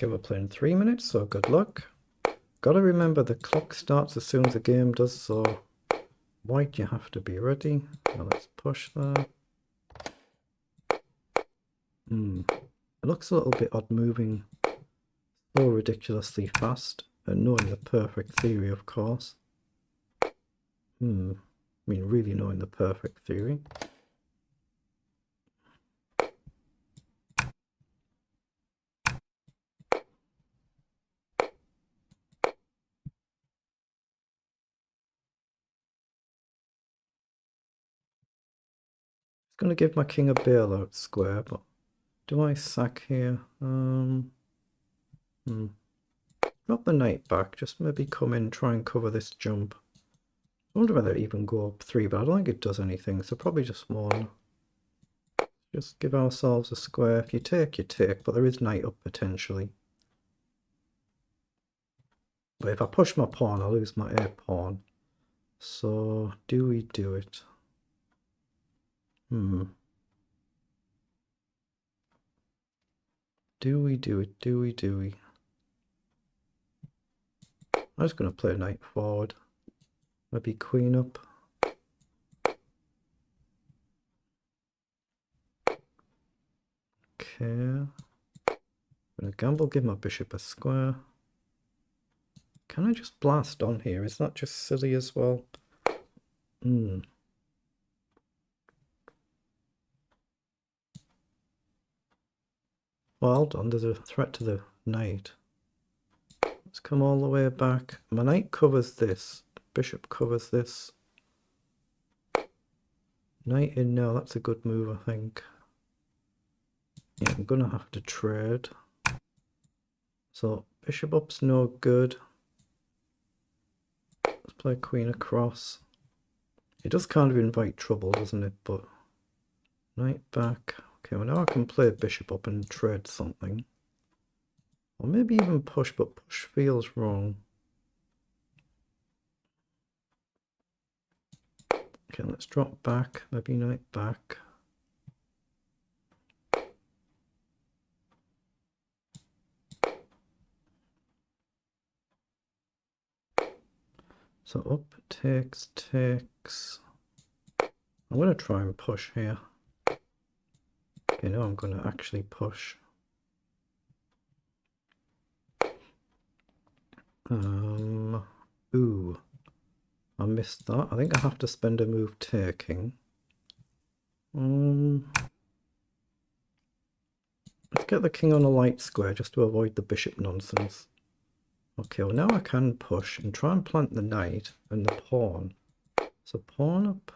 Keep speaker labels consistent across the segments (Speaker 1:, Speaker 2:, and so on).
Speaker 1: Okay, we're playing 3 minutes, so good luck. Gotta remember the clock starts as soon as the game does, so white, you have to be ready. Now let's push there. It looks a little bit odd moving so ridiculously fast and knowing the perfect theory, of course. I mean, really knowing the perfect theory. It's going to give my king a bailout square, but do I sack here? Drop the knight back, just maybe come in, try and cover this jump. I wonder whether it even go up 3, but I don't think it does anything, so probably just 1. Just give ourselves a square. If you take, you take, but there is knight up potentially. But if I push my pawn, I lose my a pawn. So, do we do it? Do we do it? Do we? I'm just going to play knight forward. Maybe queen up. Okay. I'm going to gamble, give my bishop a square. Can I just blast on here? Is that just silly as well? Well, hold on, there's a threat to the knight. Let's come all the way back. My knight covers this. Bishop covers this. Knight in now, that's a good move, I think. Yeah, I'm gonna have to trade. So bishop up's no good. Let's play queen across. It does kind of invite trouble, doesn't it? But knight back. Okay, well now I can play bishop up and trade something. Or maybe even push, but push feels wrong. Okay, let's drop back. Maybe knight back. So up, takes. I'm going to try and push here. Okay, now I'm going to actually push. Ooh, I missed that. I think I have to spend a move taking. Let's get the king on a light square just to avoid the bishop nonsense. Okay, well now I can push and try and plant the knight and the pawn. So pawn up.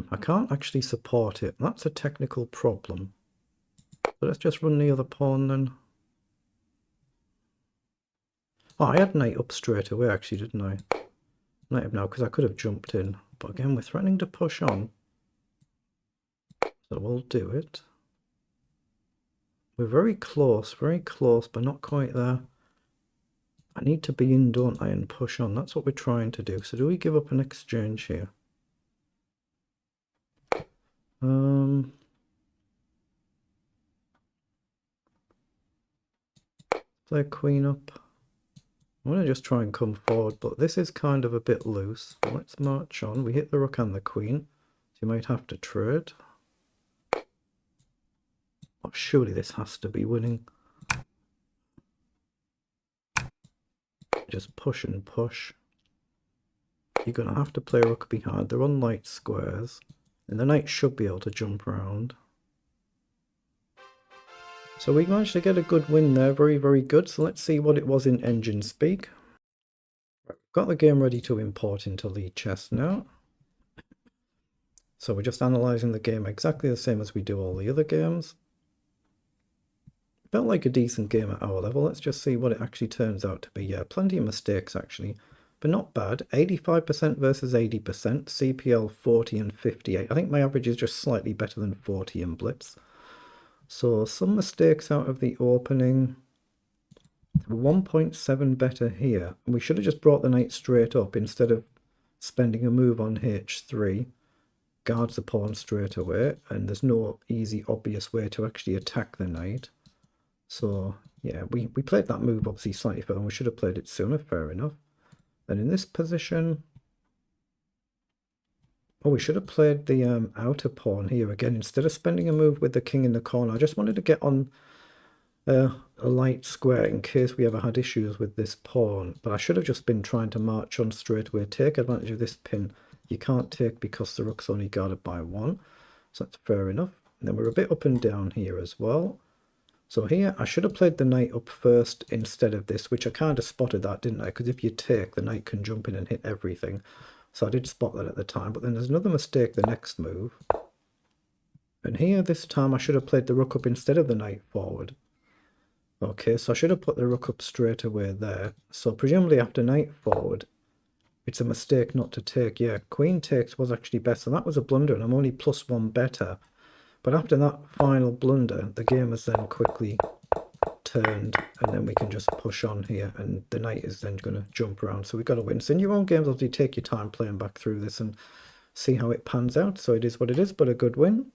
Speaker 1: I can't actually support it. That's a technical problem. So let's just run the other pawn then. Oh, I had knight up straight away actually, didn't I? Knight up now, because I could have jumped in. But again, we're threatening to push on. So we'll do it. We're very close, but not quite there. I need to be in, don't I, and push on. That's what we're trying to do. So do we give up an exchange here? Play queen up. I'm going to just try and come forward, but this is kind of a bit loose. Let's march on. We hit the rook and the queen, so you might have to trade. Oh, surely this has to be winning. Just push and push. You're going to have to play rook behind. They're on light squares, and the knight should be able to jump around. So we managed to get a good win there, very, very good. So let's see what it was in engine speak. Right, got the game ready to import into Lead Chess now. So we're just analysing the game exactly the same as we do all the other games. Felt like a decent game at our level. Let's just see what it actually turns out to be. Yeah, plenty of mistakes actually, but not bad. 85% versus 80%, CPL 40 and 58. I think my average is just slightly better than 40 in Blitz. So some mistakes out of the opening. 1.7 better here. And we should have just brought the knight straight up instead of spending a move on h3. Guards the pawn straight away, and there's no easy, obvious way to actually attack the knight. So yeah, we played that move obviously slightly further, and we should have played it sooner, fair enough. And in this position, oh, we should have played the outer pawn here again, instead of spending a move with the king in the corner. I just wanted to get on a light square in case we ever had issues with this pawn, but I should have just been trying to march on straight away, take advantage of this pin. You can't take because the rook's only guarded by 1, so that's fair enough. And then we're a bit up and down here as well. So here I should have played the knight up first instead of this, which I kind of spotted that, didn't I? Because if you take, the knight can jump in and hit everything. So I did spot that at the time, but then there's another mistake the next move. And here this time I should have played the rook up instead of the knight forward. Okay, so I should have put the rook up straight away there. So presumably after knight forward, it's a mistake not to take. Yeah, queen takes was actually better. So that was a blunder, and I'm only +1 better. But after that final blunder, the game has then quickly turned, and then we can just push on here, and the knight is then going to jump around. So we've got to win. So in your own games, obviously take your time playing back through this and see how it pans out. So it is what it is, but a good win.